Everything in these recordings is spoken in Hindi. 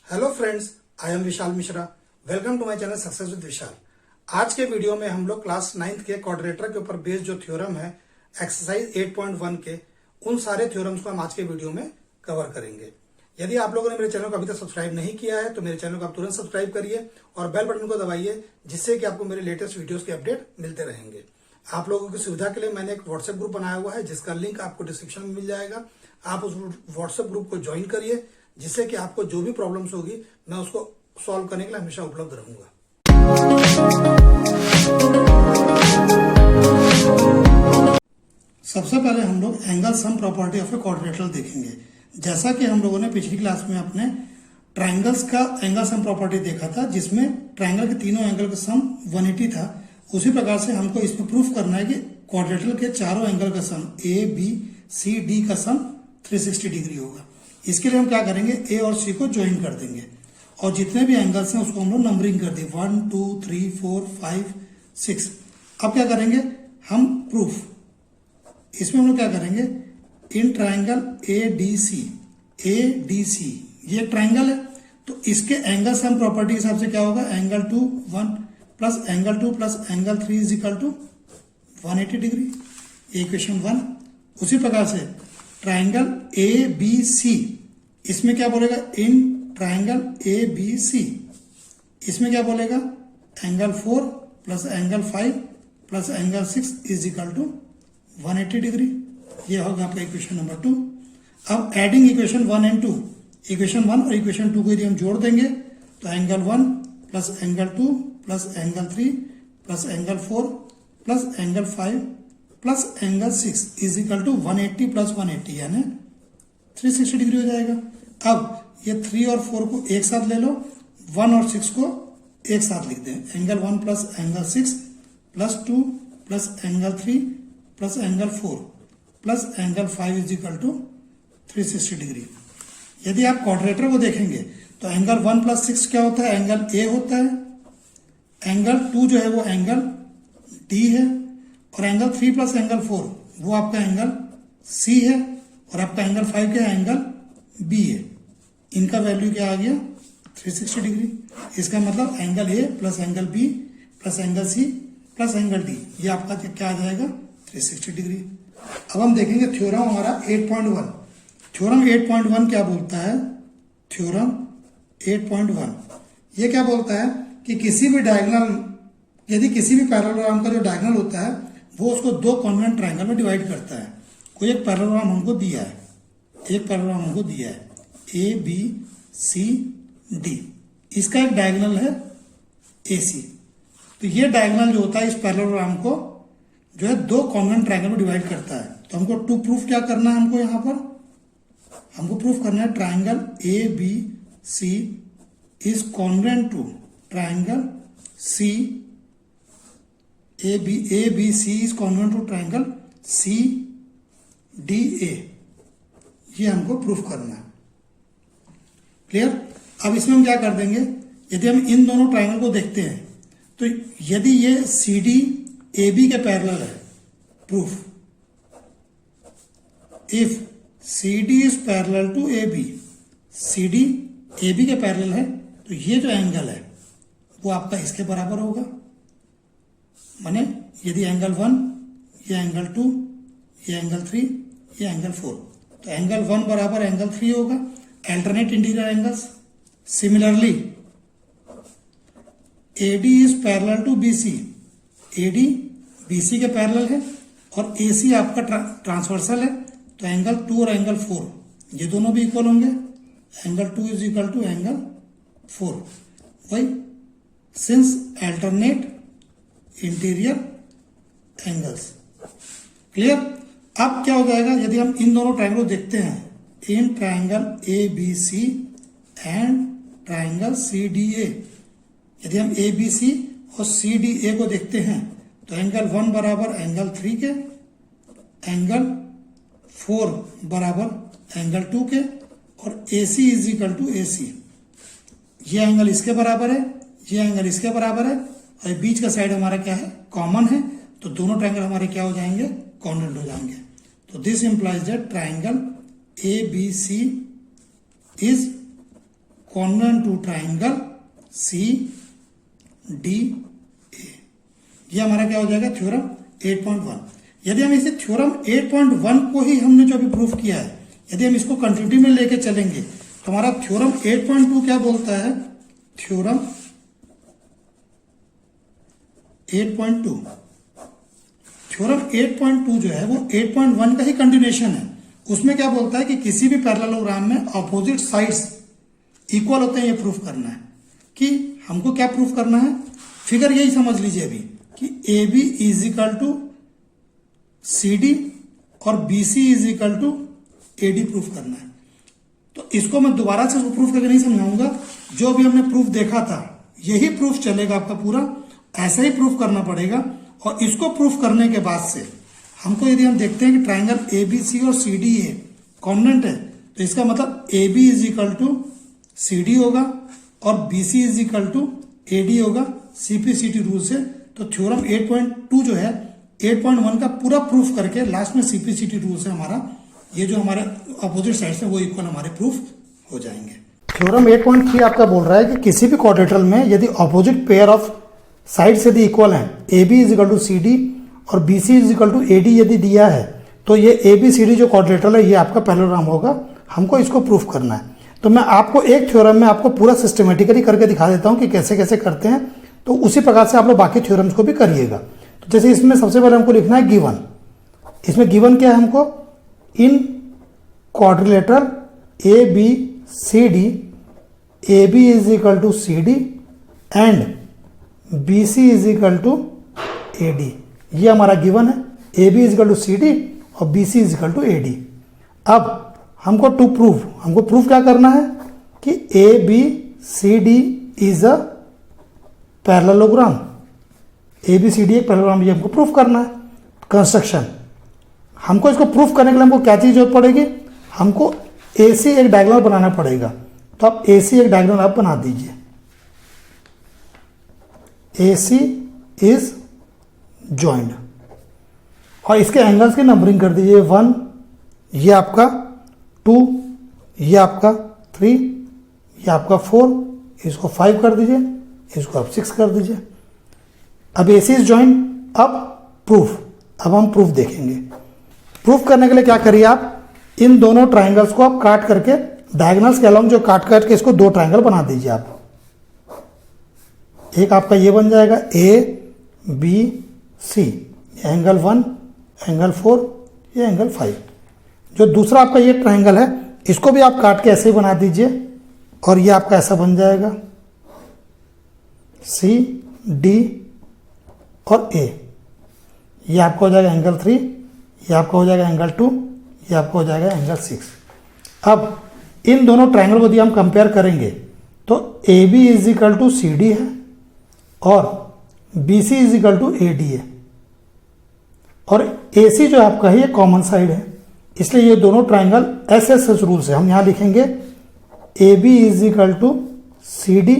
Hello friends, I am Vishal Mishra. Welcome to my channel success with Vishal. आज के वीडियो में हम लोग क्लास 9th के क्वाड्रेटर के ऊपर बेस्ड जो थ्योरम है एक्सरसाइज 8.1 के, उन सारे थ्योरम्स को हम आज के वीडियो में कवर करेंगे। यदि आप लोगों ने मेरे चैनल को अभी तक सब्सक्राइब नहीं किया है तो मेरे चैनल को आप तुरंत सब्सक्राइब करिए और बेल बटन को दबाइए, जिससे कि आपको मेरे लेटेस्ट वीडियोस के अपडेट मिलते रहेंगे। आप लोगों की सुविधा के लिए मैंने एक व्हाट्सएप ग्रुप बनाया हुआ है, जिसका लिंक आपको डिस्क्रिप्शन में मिल जाएगा। आप उस व्हाट्सएप ग्रुप को ज्वाइन करिए, जिससे कि आपको जो भी प्रॉब्लम्स होगी मैं उसको सॉल्व करने के लिए हमेशा उपलब्ध रहूंगा। सबसे पहले हम लोग angle sum property of a quadrilateral देखेंगे। जैसा कि हम लोगों ने पिछली क्लास में अपने ट्राइंगल्स का एंगल सम प्रॉपर्टी देखा था, जिसमें ट्राइंगल के तीनों एंगल का सम 180 था। उसी प्रकार से हमको इसमें प्रूफ करना है कि क्वाड्रिलेटरल के चारों एंगल का सम ए बी सी डी का सम 360 डिग्री होगा। इसके लिए हम क्या करेंगे, ए और सी को ज्वाइन कर देंगे और जितने भी एंगल्स हैं उसको हम लोग नंबरिंग कर दें 1 2 3 4 5 6। अब क्या करेंगे हम प्रूफ, इसमें हम लोग क्या करेंगे, इन ट्राइंगल ए डी सी ये ट्राइंगल है तो इसके एंगल सम प्रॉपर्टी के हिसाब से क्या होगा, angle 2 1 plus angle 2 plus angle 3 is equal to 180 degree, equation 1। उसी प्रकार से ट्राइंगल ए बी सी, इसमें क्या बोलेगा, इन ट्राइंगल ए बी सी, इसमें क्या बोलेगा, angle 4 plus angle 5 plus angle 6 is equal to 180 degree. ये होगा आपका इक्वेशन नंबर 2। अब एडिंग इक्वेशन 1 एंड 2, इक्वेशन 1 और इक्वेशन 2 को यदि हम जोड़ देंगे तो angle 1 plus angle 2 plus angle 3 plus angle 4 plus angle 5 plus angle 6 is equal to 180 plus 180 यानी 360 डिग्री हो जाएगा। अब ये 3 और 4 को एक साथ ले लो, 1 और 6 को एक साथ लिख दें, angle 1 plus angle 6 plus 2 plus angle 3 plus angle 4 plus angle 5 is equal to 360 degree. यदि आप क्वाड्रेटर को देखेंगे तो एंगल 1 प्लस 6 क्या होता है, एंगल ए होता है, एंगल 2 जो है वो एंगल डी है और एंगल 3 प्लस एंगल 4 वो आपका एंगल सी है और आपका एंगल 5 क्या है, एंगल बी है। इनका वैल्यू क्या आ गया, 360 डिग्री। इसका मतलब angle A plus angle B plus angle C plus angle D, ये आपका क्या आ जाएगा, 360 डिग्री। अब हम देखेंगे थ्योरम हमारा 8.1। थ्योरम 8.1 क्या बोलता है, थ्योरम 8.1 ये क्या बोलता है कि किसी भी डायगोनल, यदि किसी भी पैरेललोग्राम का जो डायगोनल होता है वो उसको दो कॉन्वेंट ट्रायंगल में डिवाइड करता है। कोई एक पैरेललोग्राम हमको दिया है, एक पैरेललोग्राम हमको दिया है ए बी सी डी, इसका एक डायगोनल है ए सी। तो ये डायगोनल जो होता है इस पैरेललोग्राम को जो है दो कॉन्वेंट ट्रायंगल में डिवाइड करता है। तो हमको टू प्रूफ क्या करना है, हमको यहां पर हमको प्रूफ करना है triangle A B C is congruent to triangle C, A B C is congruent to triangle C D A, ये हमको प्रूफ करना है। क्लियर। अब इसमें हम क्या कर देंगे, यदि हम इन दोनों ट्रायंगल को देखते हैं तो यदि ये सी डी ए बी के पैरेलल है, proof if C D is parallel to A B, C D A B के पैरेलल है तो ये जो एंगल है वो आपका इसके बराबर होगा। माने यदि एंगल 1, ये एंगल 2, ये एंगल 3, ये एंगल 4, तो एंगल 1 बराबर एंगल 3 होगा, alternate interior angles. Similarly AD is parallel to BC, AD BC के पैरेलल है और AC आपका ट्रांसवर्सल है, तो एंगल 2 और एंगल 4 ये दोनों भी इक्वल होंगे, angle 2 is equal to angle 4। वही since alternate interior angles. Clear. अब क्या हो जाएगा, यदि हम इन दोनों ट्रायंगल को देखते हैं, in triangle A B C and triangle C D A, यदि हम ए बी सी और सी डी ए को देखते हैं तो एंगल 1 बराबर एंगल 3 के, एंगल 4 बराबर एंगल 2 के और A C is equal to A सी। ये एंगल इसके बराबर है, ये एंगल इसके बराबर है और बीच का साइड हमारा क्या है, कॉमन है, तो दोनों ट्रायंगल हमारे क्या हो जाएंगे, कॉन्वेंट हो जाएंगे। तो this implies that triangle ABC is congruent to triangle C D A. ये हमारा क्या हो जाएगा, थ्योरम 8.1। यदि हम इसे थ्योरम 8.1 को ही हमने जो अभी प्रूफ किया है, यदि हम इसको कंटिन्यूटी में लेके चलेंगे तो हमारा थ्योरम 8.2 क्या बोलता है, थ्योरम 8.2, थ्योरम 8.2 जो है वो 8.1 का ही कंटिन्यूएशन है। उसमें क्या बोलता है कि किसी भी पैरेललोग्राम में अपोजिट साइड्स इक्वल होते हैं, ये प्रूफ करना है। कि हमको क्या प्रूफ करना है, फिगर यही समझ लीजिए अभी कि A B is equal to C D और B C is equal to A D proof करना है। तो इसको मैं दोबारा से प्रूफ करके नहीं समझाऊंगा, जो भी हमने प्रूफ देखा था यही प्रूफ चलेगा आपका पूरा, ऐसा ही प्रूफ करना पड़ेगा। और इसको प्रूफ करने के बाद से हमको यदि हम देखते हैं कि ट्राइंगल ए बी सी और सी डी ए कॉन्ग्रुएंट है, तो इसका मतलब A B is equal to C D होगा और B C is equal to A D होगा सीपीसीटी रूल से। तो थ्योरम 8.2 जो है 8.1 का पूरा प्रूफ करके लास्ट में सीपीसीटी रूल से हमारा ये जो हमारे अपोजिट साइड है वो इक्वल हमारे प्रूफ हो जाएंगे। थ्योरम 8.3 आपका बोल रहा है कि किसी भी क्वाड्रेटरल में यदि अपोजिट पेयर ऑफ साइड्स यदि इक्वल हैं, A B is equal to C D और B C is equal to A D यदि दिया है, तो ये ए बी सी डी जो क्वाड्रेटरल है ये आपका पैरेललोग्राम होगा। हमको इसको प्रूफ करना है। तो मैं आपको एक थ्योरम में आपको पूरा सिस्टमेटिकली करके दिखा देता हूं कि कैसे कैसे करते हैं, तो उसी प्रकार से आप लोग बाकी थ्योरम्स को भी करिएगा। तो जैसे इसमें सबसे पहले हमको लिखना है गिवन। इसमें गिवन क्या है हमको, in quadrilateral A B C D, A B is equal to C D and B C is equal to A D, ये हमारा गिवन है। A B is equal to C D और B C is equal to A D. अब हमको टू प्रूव, हमको प्रूफ क्या करना है कि A B C D is a parallelogram, A B C D एक पैरेललोग्राम, ये हमको प्रूफ करना है। कंस्ट्रक्शन, हमको इसको प्रूफ करने के लिए हमको क्या चीज जरूरत पड़ेगी, हमको ए सी एक डायगोनल बनाना पड़ेगा। तो आप ए सी एक डायगोनल आप बना दीजिए। ए सी इज ज्वाइंट और इसके एंगल्स की नंबरिंग कर दीजिए 1, ये आपका 2, ये आपका 3, ये आपका 4, इसको 5 कर दीजिए, इसको आप 6 कर दीजिए। अब ए सी इज ज्वाइंट। अब प्रूफ, अब हम प्रूफ देखेंगे। प्रूफ करने के लिए क्या करिए आप, इन दोनों ट्राइंगल्स को आप काट करके डायगोनल्स के अलाउंग जो काट के इसको दो ट्राइंगल बना दीजिए आप। एक आपका ये बन जाएगा A B C, angle 1, angle 4, ये एंगल 5। जो दूसरा आपका ये ट्राइंगल है इसको भी आप काट के ऐसे ही बना दीजिए और ये आपका ऐसा बन जाएगा सी डी और ए। ये आपका हो जाएगा एंगल 3, ये आपका हो जाएगा एंगल 2, ये आपका हो जाएगा एंगल 6। अब इन दोनों ट्राइंगल को यदि हम कंपेयर करेंगे तो A B is equal to C D है और B C is equal to A D है और ए सी जो आपका है ये कॉमन साइड है, इसलिए ये दोनों triangle S S S rule से हम यहां लिखेंगे A B is equal to C D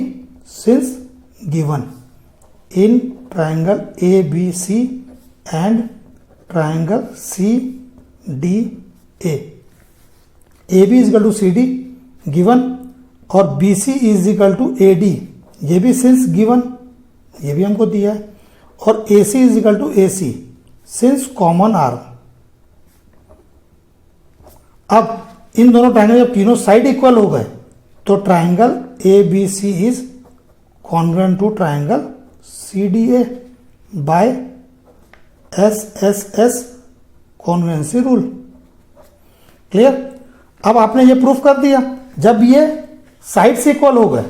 since given in triangle A B C and triangle C D A. A B is equal to C D given और B C is equal to A D, ये भी सिंस गिवन, ये भी हमको दिया है, और A C is equal to A C since common arm. अब इन दोनों ट्राइंगल जब तीनों साइड इक्वल हो गए तो triangle A B C is congruent to triangle C D A by S S S congruency rule. Clear. अब आपने ये प्रूफ कर दिया, जब ये साइड से इक्वल हो गए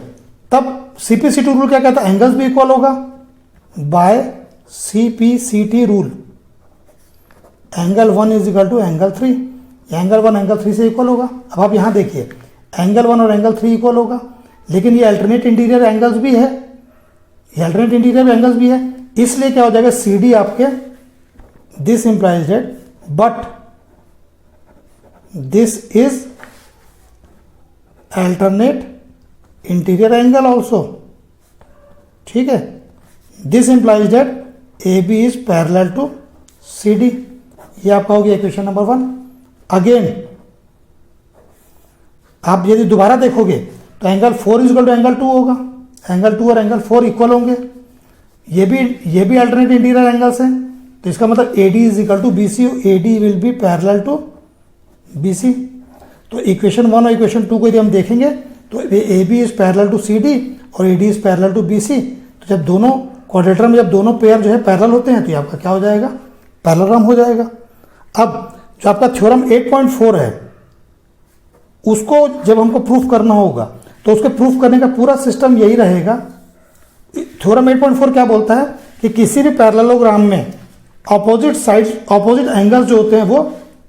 तब सीपीसीटी रूल क्या कहता है, एंगल्स भी इक्वल होगा by CPCT rule. Angle 1 is equal to angle 3, angle 1 angle 3 से इक्वल होगा। अब आप यहां देखिए एंगल 1 और एंगल 3 इक्वल होगा, लेकिन ये अल्टरनेट इंटीरियर एंगल्स भी है, ये अल्टरनेट इंटीरियर एंगल्स भी है, इसलिए क्या हो जाएगा सी डी आपके this implies that but this is alternate interior angle also. ठीक है, this implies that A B is parallel to C D. ये आपका हो गया इक्वेशन नंबर 1। अगेन आप यदि दोबारा देखोगे तो एंगल 4 इजिकल टू एंगल 2 होगा, एंगल 2 और एंगल 4 इक्वल होंगे। ये भी अल्टरनेट इंटीरियर एंगल्स हैं, तो इसका मतलब AD is equal to BC, AD will be parallel to BC। तो इक्वेशन 1 और इक्वेशन 2 को यदि हम देखेंगे तो AB is parallel to CD और AD is parallel to BC। तो जब दोनों क्वाड्रेटर में जब दोनों पेयर जो है पैरेलल होते हैं तो ये आपका क्या हो जाएगा, पैरेललोग्राम हो जाएगा। अब जो आपका थ्योरम 8.4 है उसको जब हमको प्रूफ करना होगा तो उसके प्रूफ करने का पूरा सिस्टम यही रहेगा। थ्योरम 8.4 क्या बोलता है कि किसी भी पैरेललोग्राम में ऑपोजिट साइड ऑपोजिट एंगल्स जो होते हैं वो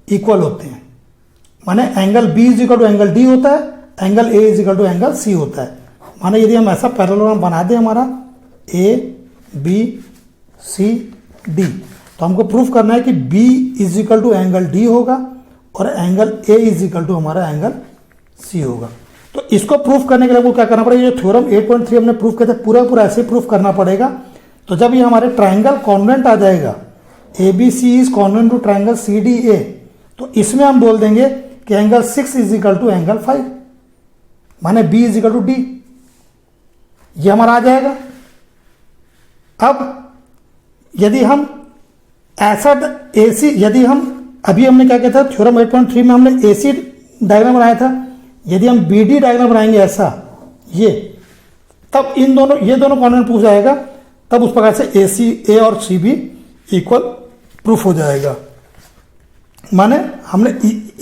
इक्वल होते हैं, माने angle B is equal to angle D होता है, angle A is equal to angle C होता है। माने यदि हम ऐसा पैरेललोग्राम बना दें हमारा A B C D, तो हमको प्रूफ करना है कि B is equal to angle D होगा और angle A is equal to हमारा एंगल C होगा। तो इसको प्रूफ करने के लिए आपको क्या करना पड़ेगा, जो थ्योरम 8.3 हमने प्रूफ किया था पूरा ऐसे प्रूफ करना पड़ेगा। तो जब ये हमारे ट्राइंगल कॉन्वेंट आ जाएगा, ABC is congruent to triangle CDA, तो इसमें हम बोल देंगे कि angle 6 is equal to angle 5, माने B is equal to D, ये हमारा आ जाएगा। अब यदि हम ऐसा AC, यदि हम अभी हमने क्या किया था थ्योरम 8.3 में हमने AC डायग्राम बनाया था, यदि हम BD डायग्राम बनाएंगे ऐसा ये, तब ये दोनों कॉन्वेंट पूछ जाएगा, तब उस प्रकार से A और C भी इक्वल प्रूफ हो जाएगा। माने हमने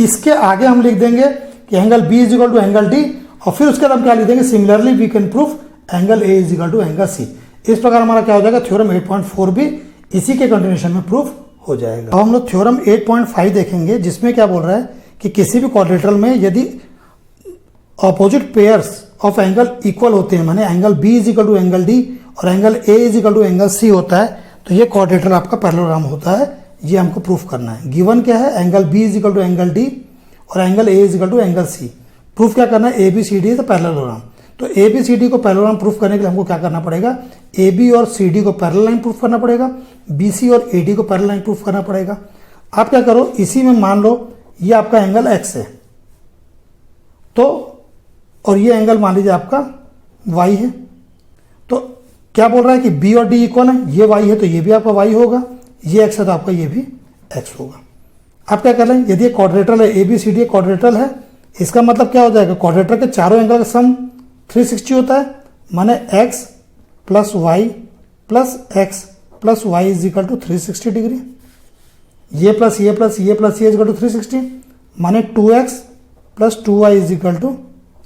इसके आगे हम लिख देंगे कि angle B is equal to angle D और फिर उसके बाद हम क्या लिख देंगे, similarly we can proof angle A is equal to angle C। इस प्रकार हमारा क्या हो जाएगा, थ्योरम 8.4 भी इसी के कंटिन्यूएशन में प्रूफ हो जाएगा। अब हम लोग थ्योरम 8.5 देखेंगे, जिसमें क्या बोल रहा है कि किसी भी क्वाड्रेटरल में यदि opposite pairs of angle equal होते हैं, माने angle B is equal to angle D और angle A is equal to angle C होता है, तो ये क्वाड्रेटर आपका पैरेललोग्राम होता है। ये हमको प्रूफ करना है। गिवन क्या है, angle B is equal to angle D और angle A is equal to angle C। Proof क्या करना है, ABCD इज पैरेललोग्राम। तो ABCD को पैरेललोग्राम प्रूफ करने के लिए हमको क्या करना पड़ेगा, AB और CD को पैरेलल लाइन प्रूफ करना पड़ेगा, BC और AD को पैरेलल लाइन प्रूफ करना पड़ेगा। आप क्या करो, इसी में मान लो ये आपका एंगल X है, तो और ये एंगल मान लीजिए आपका Y है, तो क्या बोल रहा है कि B और D इक्वल है, ये Y है तो ये भी आपका Y होगा, ये X है तो आपका ये भी X होगा। आप क्या कर रहे हैं, यदि ये क्वाड्रेटरल है, ABCD क्वाड्रेटरल है, इसका मतलब क्या हो जाएगा, क्वाड्रेटर के चारों एंगल का सम 360 होता है, माने x plus Y plus X plus Y is equal to 360 degree. ये प्लस ये प्लस ये प्लस ये इज इक्वल टू 360, माने 2x plus 2y is equal to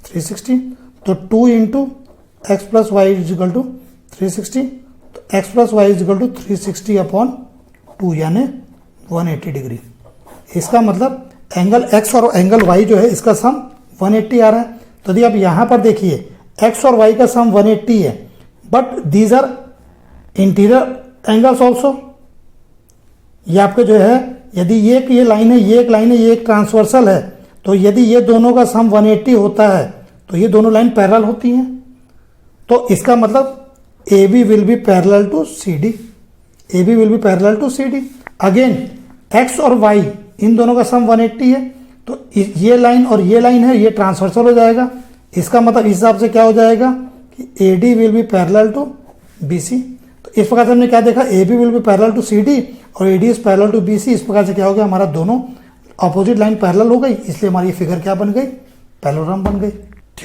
360। तो 2 into x plus Y is equal to 360, तो x plus Y is equal to 360 upon 2 यानी 180 डिग्री। इसका मतलब एंगल x और एंगल y जो है इसका सम 180 आ रहा है। तो यदि आप यहाँ पर देखिए x और y का सम 180 है, but these are interior angles also. ये आपके जो है, यदि ये लाइन है, ये एक लाइन है, ये एक ट्रांसवर्सल है, तो यदि ये दोनों का सम 180 होता है तो ये दोनों लाइन पैरेलल होती हैं। तो इसका मतलब AB will be parallel to CD, AB will be parallel to CD। Again x और y इन दोनों का सम 180 है, तो ये लाइन और ये लाइन है, ये ट्रांसवर्सल हो जाएगा। इसका मतलब इस हिसाब से क्या हो जाएगा कि AD will be parallel to BC। तो इस प्रकार से हमने क्या देखा, AB will be parallel to CD और AD is parallel to BC। इस प्रकार से क्या हो गया, हमारा दोनों अपोजिट लाइन पैरेलल हो गई, इसलिए हमारी फिगर क्या बन गई, पैरेललोग्राम बन गई।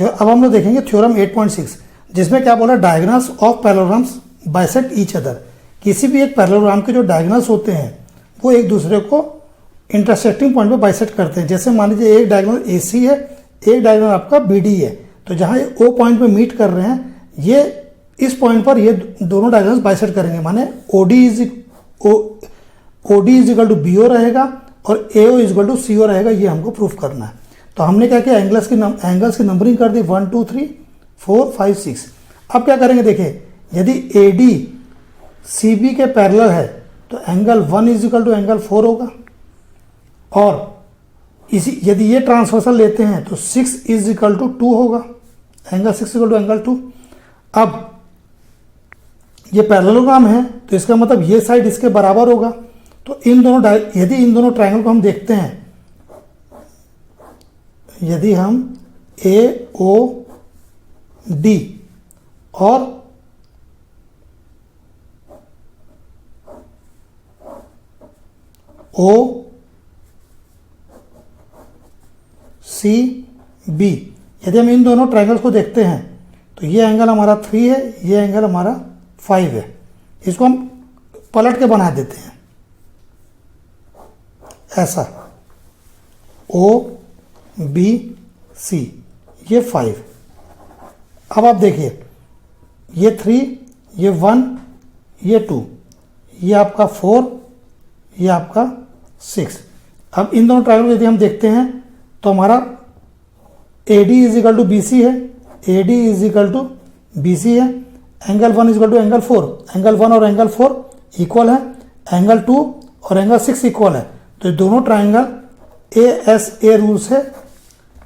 अब हम लोग देखेंगे थ्योरम 8.6, जिसमें क्या बोला, diagonals of parallelograms bisect each other. किसी भी एक पैरेललोग्राम के जो डायगोनल्स होते हैं वो एक दूसरे को इंटरसेक्टिंग पॉइंट पे बाइसेक्ट करते हैं। जैसे मान लीजिए एक डायगोनल AC है, एक डायगोनल आपका BD है, तो जहां ये O पॉइंट पे मीट कर रहे हैं, ये इस पॉइंट पर ये दोनों डायगोनल्स बाइसेक्ट करेंगे, माने OD is equal to BO रहेगा और AO is equal to CO रहेगा। ये हमको प्रूफ करना है। तो हमने क्या किया, एंगल्स की नंबरिंग कर दी 1 2 3 4 5 6। अब क्या करेंगे, देखिए यदि AD CB के पैरेलल है तो angle 1 is equal to angle 4 होगा, और इसी यदि ये ट्रांसवर्सल लेते हैं तो 6 इज इक्वल टू 2 होगा, एंगल 6 इक्वल टू एंगल 2। अब ये पैरेललोग्राम है तो इसका मतलब ये साइड इसके बराबर होगा। तो यदि इन दोनों ट्रायंगल को हम देखते हैं, यदि हम AO डी और ओ सी बी। यदि हम इन दोनों ट्रायंगल्स को देखते हैं तो ये एंगल हमारा 3 है, ये एंगल हमारा 5 है। इसको हम पलट के बना देते हैं ऐसा, ओ बी सी, ये 5। अब आप देखिए ये 3, ये 1, ये 2, ये आपका 4, ये आपका 6। अब इन दोनों ट्रायंगल यदि हम देखते हैं तो हमारा AD is equal to BC है, AD is equal to BC है, angle 1 is equal to angle 4, angle 1 और एंगल 4 इक्वल है, एंगल 2 और एंगल 6 इक्वल है। तो ये दोनों ट्रायंगल ASA रूल से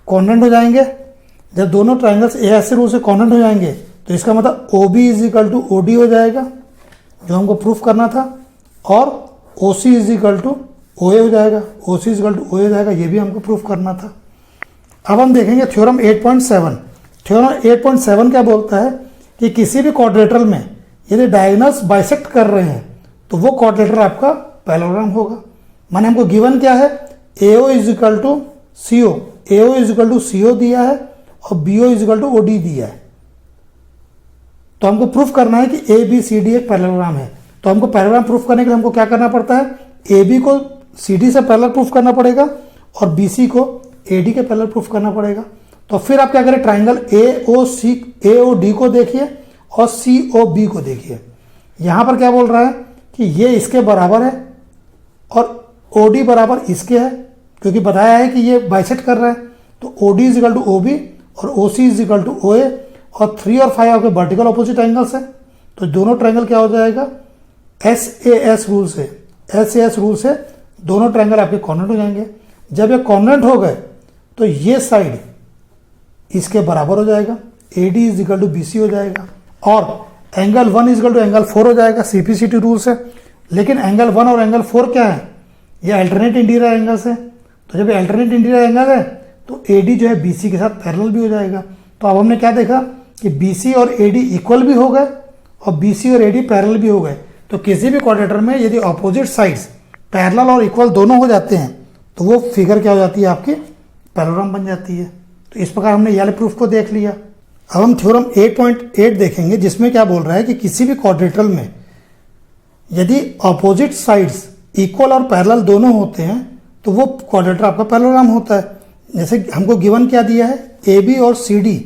कॉन्वेंट हो जाएंगे। जब दोनों ट्रायंगल्स ASA रूल से कॉन्वेंट हो जाएंगे तो इसका मतलब OB is equal to OD हो जाएगा, जो हमको प्रूफ करना था, और OC is equal to OA हो जाएगा, OC is equal to OA हो जाएगा, ये भी हमको प्रूफ करना था। अब हम देखेंगे थ्योरम 8.7। थ्योरम 8.7 क्या बोलता है कि किसी भी क्वाड्रेटरल में यदि डायगोनल्स बाइसेक्ट कर रहे हैं तो वो क्वाड्रेटर आपका पैरेललोग्राम होगा। माने हमको गिवन क्या है, AO is equal to CO, AO is equal to CO दिया है और BO is equal to OD दिया है। तो हमको प्रूफ करना है कि ABCD एक पैरेललोग्राम है। तो हमको पैरेललोग्राम प्रूफ करने के लिए हमको क्या करना पड़ता है, AB को CD से पैरेलल प्रूफ करना पड़ेगा और BC को AD के पैरेलल प्रूफ करना पड़ेगा। तो फिर आप क्या करें, ट्राइंगल AOD को देखिए और COB को देखिए। यहां पर क्या बोल रहा है कि ये इसके बराबर है और OD बराबर इसके है, क्योंकि बताया है कि ये बाइसेक्ट कर रहा है। तो OD is equal to OB और OC is equal to OA, और 3 और 5 आपके वर्टिकल ऑपोजिट एंगल्स है। तो दोनों ट्राइंगल क्या हो जाएगा, SAS रूल से दोनों ट्राइंगल आपके कॉन्वेंट हो जाएंगे। जब ये कॉन्वेंट हो गए तो ये साइड इसके बराबर हो जाएगा, AD is equal to BC हो जाएगा, और angle 1 is equal to angle 4 हो जाएगा CPCT रूल से। लेकिन एंगल 1 और एंगल 4 क्या है, ये अल्टरनेट इंटीरियर एंगल्स है। तो जब अल्टरनेट इंटीरियर एंगल है तो AD जो है BC के साथ पैरेलल भी हो जाएगा। तो अब हमने क्या देखा कि BC और AD इक्वल भी हो गए और BC और AD पैरेलल भी हो गए। तो किसी भी क्वाड्रेटर में यदि ऑपोजिट साइड्स पैरेलल और इक्वल दोनों हो जाते हैं तो वो फिगर क्या हो जाती है, आपकी पैरेललोग्राम बन जाती है। तो इस प्रकार हमने ये वाले प्रूफ को देख लिया। अब हम थ्योरम 8.8 देखेंगे, जिसमें क्या बोल रहा है कि किसी भी क्वाड्रेटरल में यदि ऑपोजिट साइड्स इक्वल और पैरेलल दोनों होते हैं तो वो क्वाड्रेटर आपका पैरेललोग्राम होता है। जैसे हमको गिवन क्या दिया है, AB और CD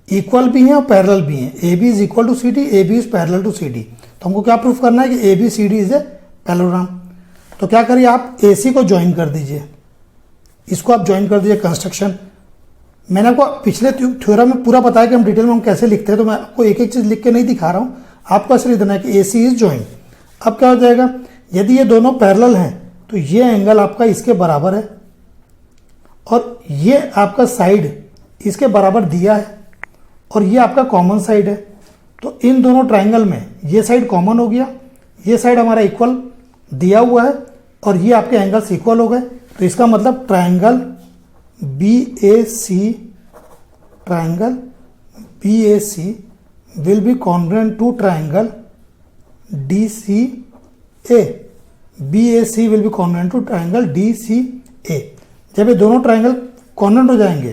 इक्वल भी हैं और पैरेलल भी हैं। AB is equal to CD, AB is parallel to CD। तो हमको क्या प्रूफ करना है कि ABCD इज ए पैरेललोग्राम। तो क्या करिए, आप AC को ज्वाइन कर दीजिए, इसको आप ज्वाइन कर दीजिए कंस्ट्रक्शन। मैंने आपको पिछले थ्योरम में पूरा बताया कि हम डिटेल में हम कैसे लिखते हैं, तो मैं आपको एक एक चीज लिख के नहीं दिखा रहा हूं, आपको ऐसे लिख देना है कि AC इज ज्वाइन। अब क्या हो जाएगा, यदि ये दोनों पैरेलल हैं तो ये एंगल आपका इसके बराबर है और ये आपका साइड इसके बराबर दिया है और ये आपका कॉमन साइड है। तो इन दोनों ट्राइंगल में ये साइड कॉमन हो गया, ये साइड हमारा इक्वल दिया हुआ है और ये आपके एंगल्स इक्वल हो गए। तो इसका मतलब triangle BAC will be congruent to triangle DCA। BAC will be congruent to triangle DCA। जब ये दोनों ट्राइंगल कॉन्ग्रुएंट हो जाएंगे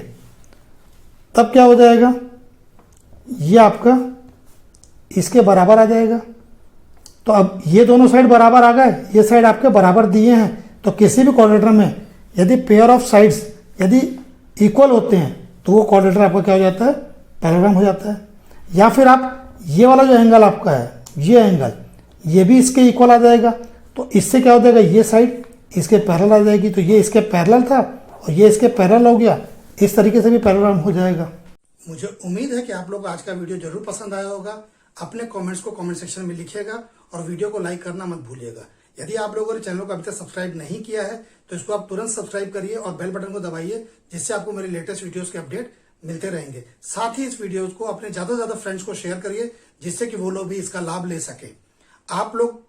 तब क्या हो जाएगा, ये आपका इसके बराबर आ जाएगा। तो अब ये दोनों साइड बराबर आ गए, ये साइड आपके बराबर दिए हैं। तो किसी भी क्वाड्रेटर में यदि पेयर ऑफ साइड्स यदि इक्वल होते हैं तो वो क्वाड्रेटर आपका क्या हो जाता है, पैरेललोग्राम हो जाता है। या फिर आप ये वाला जो एंगल आपका है, ये एंगल ये भी इसके इक्वल आ जाएगा। तो इससे क्या हो जाएगा, ये साइड इसके पैरेलल आ जाएगी। तो ये इसके पैरेलल था और ये इसके पैरेलल हो गया, इस तरीके से भी पैरेललोग्राम हो जाएगा। मुझे उम्मीद है कि आप लोग को आज का वीडियो जरूर पसंद आया होगा। अपने कमेंट्स को कमेंट सेक्शन में लिखिएगा और वीडियो को लाइक करना मत भूलिएगा। यदि आप लोगों ने चैनल को अभी तक सब्सक्राइब नहीं किया है तो इसको आप तुरंत सब्सक्राइब करिए और बेल बटन को दबाइए, जिससे आपको मेरे लेटेस्ट वीडियोस के अपडेट मिलते रहेंगे। साथ ही इस वीडियो को अपने ज्यादा से ज्यादा फ्रेंड्स को शेयर करिए, जिससे कि वो लोग भी इसका लाभ ले सके। आप लोग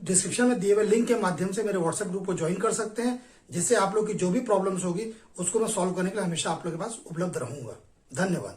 डिस्क्रिप्शन में दिए हुए लिंक के माध्यम से मेरे व्हाट्सएप ग्रुप को ज्वाइन कर सकते हैं, जिससे आप लोग की जो भी प्रॉब्लम्स होगी उसको मैं सॉल्व करने के लिए हमेशा आप लोग के पास उपलब्ध रहूंगा। धन्यवाद।